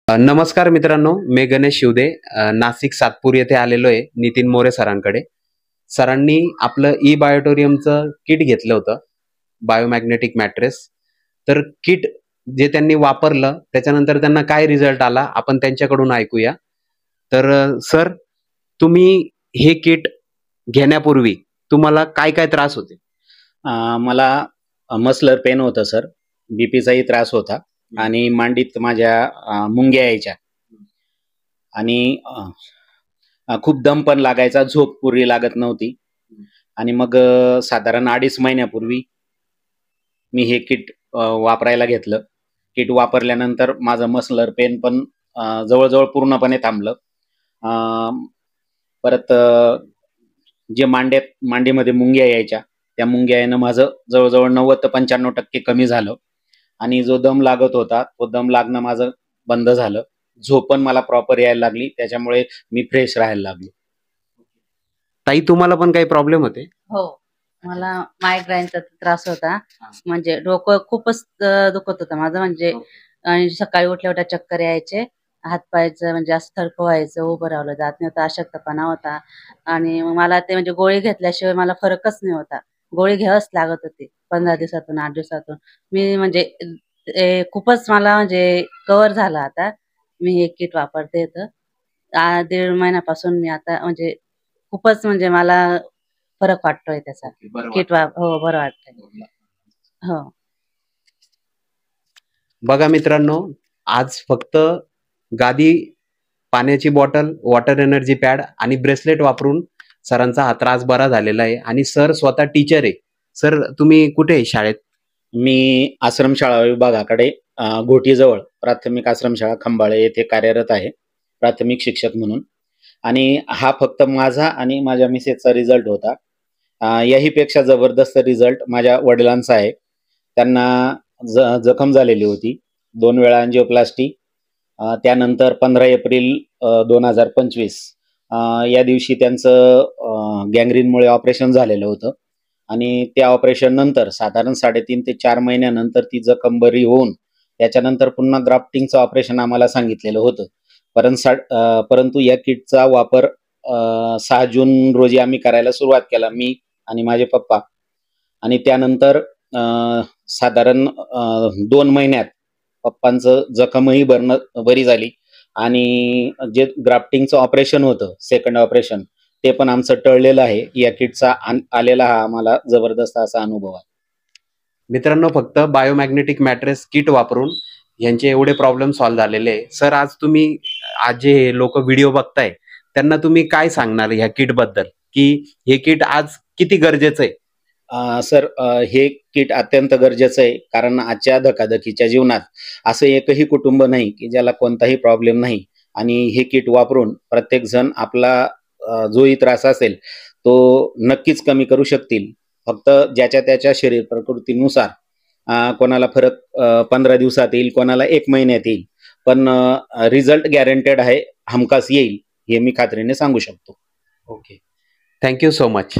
नमस्कार मित्रांनो, मी गणेश शिवदे नाशिक सातपूर येथे आलेलो आहे नितीन मोरे सरांकडे. सरांनी आपलं ई बायोटोरियमचं किट घेतलं होतं, बायोमॅग्नेटिक मॅट्रेस. तर किट जे त्यांनी वापरलं त्याच्यानंतर त्यांना काय रिझल्ट आला आपण त्यांच्याकडून ऐकूया. तर सर, तुम्ही हे किट घेण्यापूर्वी तुम्हाला काय काय त्रास होते? मला मसलर पेन होतं सर, बीपीचाही त्रास होता आणि मांडीत माझ्या मुंग्या यायच्या आणि खूप दम पण लागायचा, झोप पुरी लागत नव्हती. आणि मग साधारण 2.5 महिन्यापूर्वी मी हे किट वापरायला घेतलं. किट वापरल्यानंतर माझं मसलर पेन पण जवळजवळ पूर्णपणे थांबलं. परत जे मांडीमध्ये मुंग्या यायच्या त्या मुंग्या येणं माझं जवळजवळ 90 ते 95% कमी झालं आणि जो दम लागत होता तो दम लागणं माझं बंद झालं. झोप पण मला प्रॉपर यायला लागली, त्याच्यामुळे मी फ्रेश राहायला लागलो. ताई, तुम्हाला पण काही प्रॉब्लेम होते? हो, मला मायग्रेनचा त्रास होता. म्हणजे डोकं खूपच दुखत होतं माझं. म्हणजे आणि सकाळी उठल्या उठल्या चक्कर यायचे, हातपायचं म्हणजे असं थरकं व्हायचं, उभं राहिलं जात नव्हतं, अशक्तपणा होता. आणि मग मला ते म्हणजे गोळी घेतल्याशिवाय मला फरकच नाही होता. गोळी घ्यावंच लागत होती 15 दिवसातून 8 दिवसातून. मी म्हणजे खूपच मला म्हणजे कव्हर झालं आता. मी हे किट वापरते तर 1.5 महिन्यापासून मी आता म्हणजे खूपच म्हणजे मला फरक वाटतोय त्याचा. किट हो, बरं वाटतंय. हो. बघा मित्रांनो, आज फक्त गादी, पाण्याची बॉटल, वॉटर एनर्जी पॅड आणि ब्रेसलेट वापरून सरांचा हा त्रास बरा झालेला आहे. आणि सर स्वतः टीचर आहे. सर, तुम्ही कुठे आहे शाळेत? मी आश्रमशाळा विभागाकडे घोटीजवळ प्राथमिक आश्रमशाळा खंबाळे येथे कार्यरत आहे, प्राथमिक शिक्षक म्हणून. आणि हा फक्त माझा आणि माझ्या मिसेसचा रिझल्ट होता. याहीपेक्षा जबरदस्त रिझल्ट माझ्या वडिलांचा आहे. त्यांना जखम झालेली होती, 2 वेळा अँजिओप्लास्टी. त्यानंतर 15 एप्रिल 2025 या दिवशी त्यांचं गँग्रीनमुळे ऑपरेशन झालेलं होतं. आणि त्या ऑपरेशन नंतर साधारण 3.5 ते 4 महिन्यानंतर ती जखम बरी होऊन त्याच्यानंतर पुन्हा ग्राफ्टिंगचं ऑपरेशन आम्हाला सांगितलेलं होतं. परंतु या किटचा वापर 6 जून रोजी आम्ही करायला सुरुवात केला, मी आणि माझे पप्पा. आणि त्यानंतर साधारण 2 महिन्यात पप्पांचं जखमही बरी झाली आणि जे ग्राफ्टिंगचं ऑपरेशन होतं, सेकंड ऑपरेशन, ते पण आमचं टळलेलं आहे. या किटचा आलेला हा आम्हाला जबरदस्त असा अनुभव आहे. मित्रांनो, फक्त बायोमॅग्नेटिक मॅट्रेस किट वापरून यांचे एवढे प्रॉब्लेम सॉल्व्ह झालेले आहे. सर, आज जे लोक व्हिडिओ बघताय त्यांना तुम्ही काय सांगणार ह्या किट बद्दल, की हे किट आज किती गरजेचं आहे? सर, हे किट अत्यंत गरजेचं आहे, कारण आजच्या धकाधकीच्या जीवनात असं एकही कुटुंब नाही की ज्याला कोणताही प्रॉब्लेम नाही. आणि हे किट वापरून प्रत्येक जण आपला जोही त्रास असेल तो नक्कीच कमी करू शकतील. फक्त ज्याच्या त्याच्या शरीर प्रकृतीनुसार कोणाला फरक 15 दिवसात येईल, कोणाला 1 महिन्यात येईल, पण रिझल्ट गॅरंटेड आहे, हमखास येईल, हे मी खात्रीने सांगू शकतो. Okay, thank you so much.